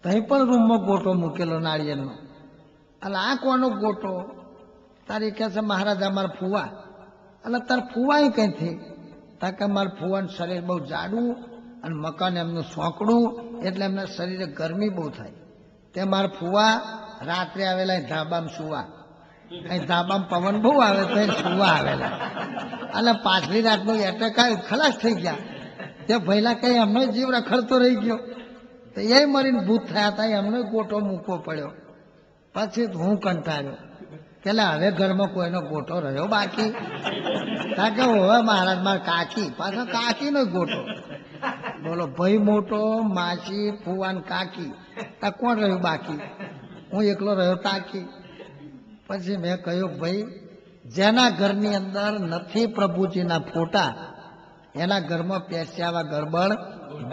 તહીં પણ રૂમમાં ગોટો મૂકેલો નાળિયેરનો. એટલે આ કોનો ગોટો? તારી કહે છે મહારાજ અમારા ફુવા. એટલે તાર ફુવા કઈથી? તા કે મારા ફુવાનું શરીર બહુ જાડું અને મકાન એમનું સોંકડું, એટલે એમના શરીરે ગરમી બહુ થાય. તે મારા ફુવા રાત્રે આવેલા ધાબામાં સુવા. અહીં ધાબામાં પવન બહુ આવે તો સુવા આવેલા. એટલે પાછલી રાતનો એટેક આવ્યો, ખલાસ થઈ ગયા. તે પહેલા કઈ એમનો જીવ રખડતો રહી ગયો. તો એ મરીને ભૂત થયા હતા, એમનો ગોટો મૂકવો પડ્યો. પછી હું કંટાળ્યો કે હવે ઘરમાં કોઈનો ગોટો રહ્યો બાકી? કારણ કે હવે મહારાજ મારા કાકી, પાછો કાકીનો ગોટો. બોલો, ભાઈ મોટો, માસી, ફુવાન, કાકી, આ કોણ રહ્યું બાકી? હું એકલો રહ્યો તાકી. પછી મેં કહ્યું, ભાઈ જેના ઘરની અંદર નથી પ્રભુજીના ફોટા, એના ઘરમાં પેસ્યાવા ગરબડ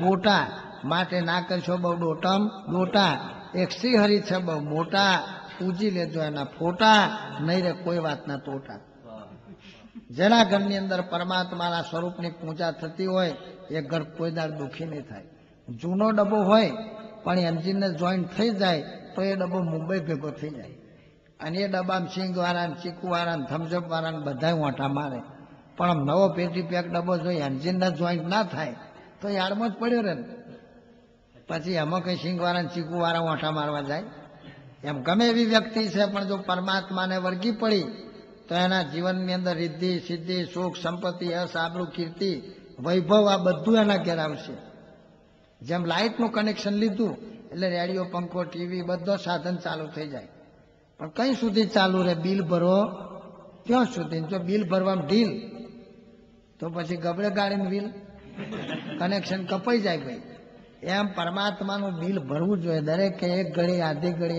ગોટા. માટે ના કરશો બહુ ડોટમ ડોટા, એક શ્રીહરિ છે બહુ મોટા, પૂજી લેજો એના ફોટા, નહીં રે કોઈ વાતના તોટા. જેના ઘરની અંદર પરમાત્માના સ્વરૂપની પૂજા થતી હોય એ ઘર કોઈ દાડ દુઃખી નહીં થાય. જૂનો ડબ્બો હોય પણ એન્જિનને જોઈન્ટ થઈ જાય તો એ ડબ્બો મુંબઈ ભેગો થઈ જાય. અને એ ડબ્બામાં સિંગવાળા, ચીકુવાળા, થમ્સઅપવાળા બધા ઓંઠા મારે. પણ આમ નવો પેટી પેક ડબ્બો જો એન્જિનના જોઈન્ટ ના થાય તો યાર્ડમાં જ પડ્યો રહે ને. પછી એમાં કઈ સિંગવાળા, ચીકુવાળા ઓંઠા મારવા જાય? એમ ગમે એવી વ્યક્તિ છે પણ જો પરમાત્માને વળગી પડી તો એના જીવનની અંદર રિદ્ધિ, સિદ્ધિ, સુખ, સંપત્તિ, યશ, આબરૂ, કીર્તિ, વૈભવ આ બધું એના ઘેર આવશે. જેમ લાઇટનું કનેક્શન લીધું એટલે રેડિયો, પંખો, ટીવી બધો સાધન ચાલુ થઈ જાય. પણ કઈ સુધી ચાલુ રહે? બિલ ભરો ત્યાં સુધી. જો બિલ ભરવામાં ઢીલ તો પછી ગબડે ગાડીનું બિલ, કનેક્શન કપાઈ જાય. ભાઈ એમ પરમાત્માનું બિલ ભરવું જોઈએ. દરેકે એક ઘડી,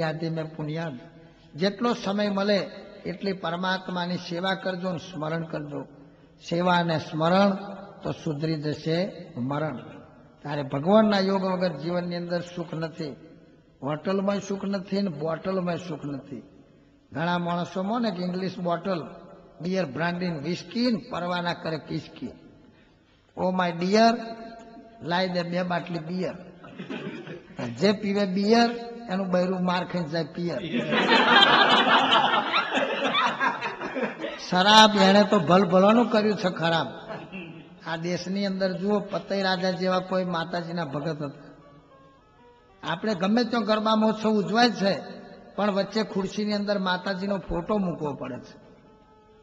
આધી મેં પુણ્યાદ. જેટલો સમય મળે એટલી પરમાત્માની સેવા કરજો ને સ્મરણ કરજો. સેવા અને સ્મરણ તો સુધરી જશે મરણ. તારે ભગવાનના યોગ વગર જીવનની અંદર સુખ નથી. હોટલમાં સુખ નથી ને બોટલમાં સુખ નથી. ઘણા માણસો ને કે English bottle, beer, brandy, whisky પરવાના કરે કિસકી. ઓ માય ડિયર, લાઈ દે 2 બાટલી બિયર. જે પીવે બિયર એનું બૈરું માર ખાઈ જાય પિયર. શરાબ એને તો ભલભલાનું કર્યું છે ખરાબ. આ દેશની અંદર જુઓ, પતઈ રાજા જેવા કોઈ માતાજીના ભગત હતા. આપણે ગમે ત્યાં ગરબા મહોત્સવ ઉજવાય છે પણ વચ્ચે ખુરશીની અંદર માતાજીનો ફોટો મૂકવો પડે છે.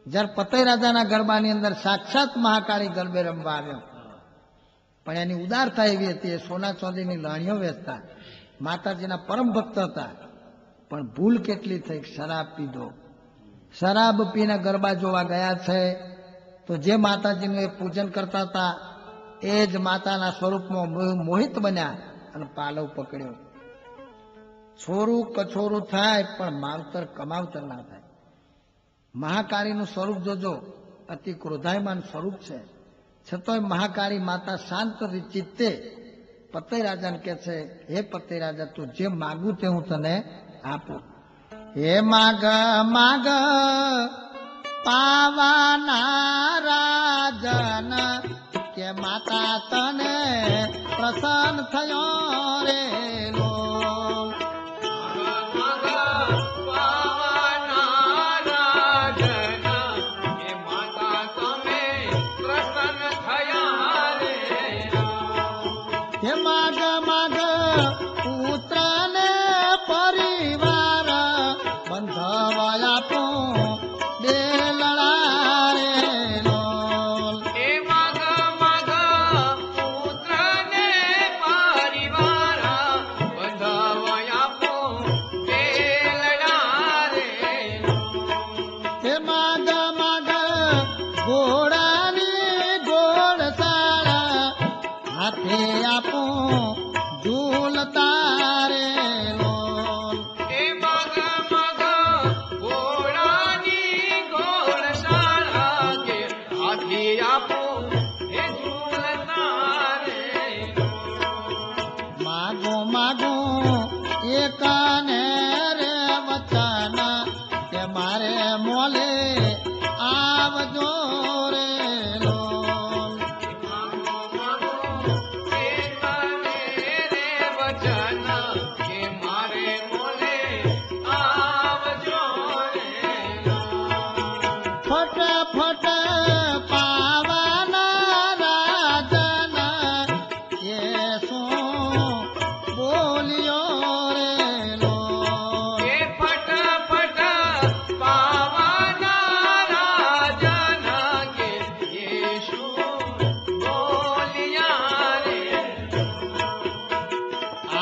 જ્યારે પતઈ રાજાના ગરબાની અંદર સાક્ષાત મહાકાળી ગરબે રમવા આવ્યો, પણ એની ઉદારતા એવી હતી, એ સોના ચાંદીની લાણીઓ વેચતા, માતાજીના પરમ ભક્ત હતા. પણ ભૂલ કેટલી થઈ, શરાબ પીધો. શરાબ પીને ગરબા જોવા ગયા છે તો જે માતાજીનું એ પૂજન કરતા હતા એ જ માતાના સ્વરૂપમાં મોહિત બન્યા અને પાલવ પકડ્યો. છોરું કછોરું થાય પણ માવતર કમાવતર ના થાય. મહાકાળીનું સ્વરૂપ જોજો, અતિ ક્રોધાયમાન સ્વરૂપ છે. છતાંય મહાકાળી માતા શાંત ચિત્તે પતઈ રાજાને કહે છે, હે પતઈ રાજા, તું જે માગું તે હું તને આપું. હે માગ માગ પાવાના રાજન, કે માતા તને પ્રસન્ન થયો રે લો.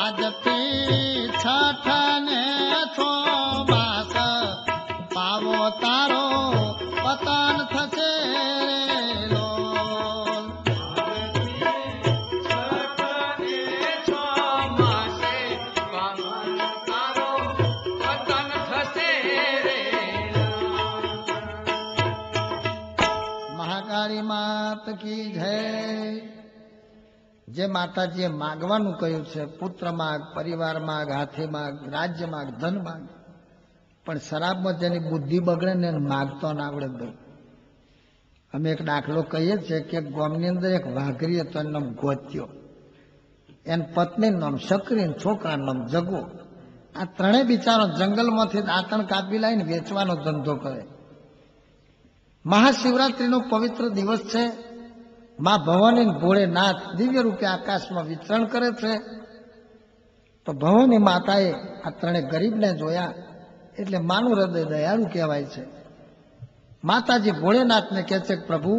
આજથી છઠ ને 6 માસ પાવો તારો પતન થશે રે લોલ. મહાકાળી માત કી જય. જે માતાજીએ માગવાનું કહ્યું છે, પુત્ર માગ, પરિવાર માગ, હાથી માગ, રાજ્ય માગ, ધન માગ, પણ શરાબમાં જેની બુદ્ધિ બગડે ને એને માગતો ના આવડે ભાઈ. અમે એક દાખલો કહીએ છીએ કે ગામની અંદર એક વાઘરી હતો, એનું નામ ગોત્યો, એની પત્નીનું નામ શકરી, છોકરાનું નામ જગો. આ ત્રણેય બિચારો જંગલમાંથી દાંતણ કાપી લાવીને વેચવાનો ધંધો કરે. મહાશિવરાત્રીનો પવિત્ર દિવસ છે. માં ભવાની ભોળેનાથ દિવ્ય રૂપે આકાશમાં વિચરણ કરે છે. તો ભવાની માતાએ આ ત્રણેય ગરીબને જોયા એટલે માનું હૃદય દયાળુ કહેવાય છે. માતાજી ભોળેનાથને કહે છે, પ્રભુ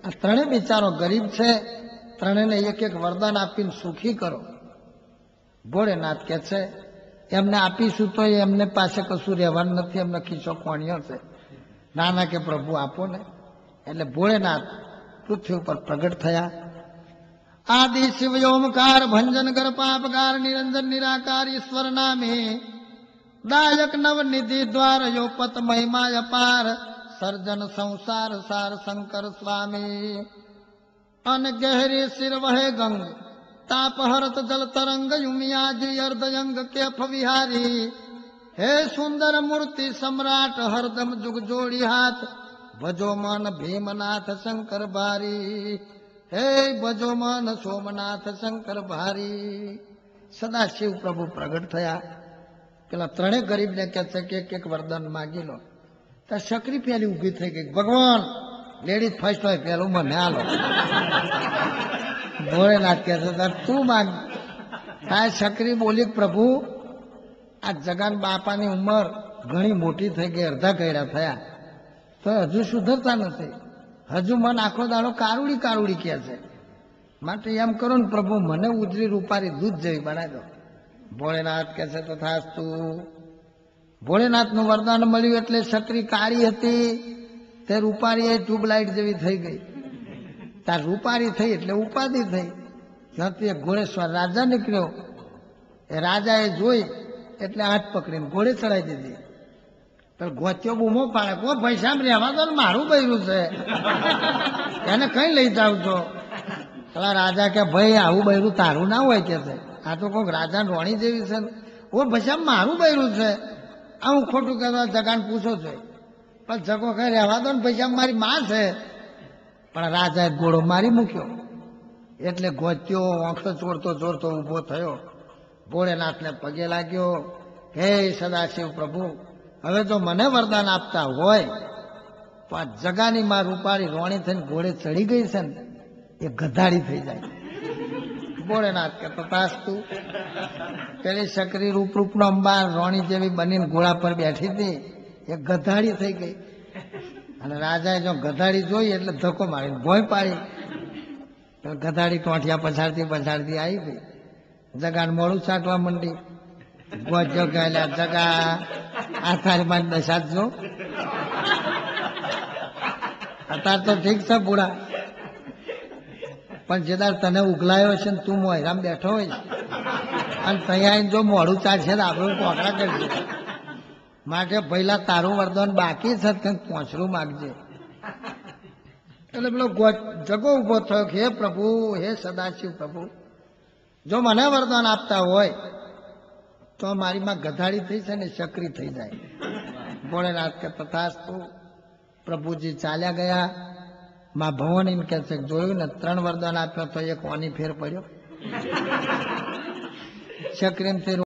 આ ત્રણેય બિચારો ગરીબ છે, ત્રણેયને એક એક વરદાન આપીને સુખી કરો. ભોળેનાથ કહે છે, એમને આપીશું તો એમને પાસે કશું રહેવાનું નથી, એમને ખીચો કોણ્યો છે. નાના કે પ્રભુ આપો ને. એટલે ભોળેનાથ પૃથ્વી ઉપર પ્રગટ થયા. આદિ શિવ ઓમકાર ભંજન કર પાપકાર નિરંજન નિરાકાર ઈશ્વર નામે દાયક નવ નિધિ દ્વાર યો પત મહિમા અપાર સર્જન સંસાર સાર શંકર સ્વામી. અન ગહેરી શિર વહે ગંગ તાપ હરત જલ તરંગ યુમિયાજી અર્ધયંગ કેફ વિહારી. હે સુંદર મૂર્તિ સમ્રાટ હરદમ જુગ જોડી હાથ ભજો મન ભીમનાથ શંકર ભારી. હે ભજો મન સોમનાથ શંકર ભારી. સદા શિવ પ્રભુ પ્રગટ થયા. પેલા ત્રણેય ગરીબને કહે છે કે એક વરદાન માગી લો. ત્યાં શકરી પેલી ઊભી થઈ ગઈ, ભગવાન લેડીઝ ફર્સ્ટ હોય પેલું મને હાલો. ભોળેનાથ કહે છે તું માગ. ત્યાં શકરી બોલી, પ્રભુ આ જગાન બાપાની ઉંમર ઘણી મોટી થઈ ગઈ, અડધા ગયડા થયા, તો હજુ સુધરતા નથી. હજુ મન આખો દાડો કારુડી કારુડી કહે છે. માટે એમ કરો ને પ્રભુ, મને ઉજળી રૂપારી દૂધ જેવી બનાવી દો. ભોળેનાથ કહે છે તથાસ્તુ. ભોળેનાથનું વરદાન મળ્યું એટલે શકરી કાળી હતી તે રૂપારી એ ટ્યુબલાઇટ જેવી થઈ ગઈ. તાર રૂપારી થઈ એટલે ઉપાધિ થઈ. ત્યાંથી એક ઘોડેશ્વર રાજા નીકળ્યો. એ રાજાએ જોઈ એટલે હાથ પકડીને ઘોડે ચડાવી દીધી. પણ ગોત્યો બૂમો પાડે, કોઈ પૈસા રહેવા દો ને, મારું બૈરું છે, એને કઈ લઈ જાવ છો? પેલા રાજા કે ભાઈ આવું બૈરું તારું ના હોય કે છે, આ તો કોઈક રાજા રોણી જેવી છે. ઓ પૈસા મારું બૈરું છે, આ હું ખોટું કહેવા જગાને પૂછો છો. પણ જગો કઈ રહેવા દો ને, પૈસા મારી માં છે. પણ રાજાએ ઘોડો મારી મૂક્યો. એટલે ગોત્યો આંખો ચોરતો ચોરતો ઊભો થયો. ભોળેનાથને પગે લાગ્યો, હે સદાશિવ પ્રભુ, હવે જો મને વરદાન આપતા હોય તો આ જગાની માં રૂપાળી રોણી થઈને ઘોડે ચડી ગઈ છે ને, એ ગધાડી થઈ જાય. ભોળેનાથ કે તથાસ્તુ. પેલી શકરી રૂપરૂપનો અંબાર રોણી જેવી બનીને ઘોડા પર બેઠી હતી, એ ગધાડી થઈ ગઈ. અને રાજાએ જો ગધાડી જોઈ એટલે ધક્કો મારીને ભોંય પાડી. ગધાડી ટોંઠિયા પછાડતી પછાડતી આવી ગઈ. જગાને મોડું ચાટવા માંડી. ગોજો ગયેલા જગા આ થારી માં દશા જો. અત્યારે તો ઠીક છે બુડા, પણ જેદાર તને ઉગલાયો છે ને તું મોયરામ બેઠો હોય અને ત્યાં જો મોડું ચાટશે તો આપણું કોકડા કરશે. માટે પહેલા તારું વરદાન બાકી છે, કંઈક પોંચરું માગજે. એટલે પેલો જગો ઉભો થયો કે હે પ્રભુ, હે સદાશિવ પ્રભુ, જો મને વરદાન આપતા હોય તો મારી માં ગધાડી થઈ છે ને શકરી થઈ જાય. ભોળેનાથ કે તથાસ્તુ. પ્રભુજી ચાલ્યા ગયા. માં ભવાની કે છે, જોયું ને 3 વરદાન આપ્યો તો એક ઓની ફેર પડ્યો. શકરીથી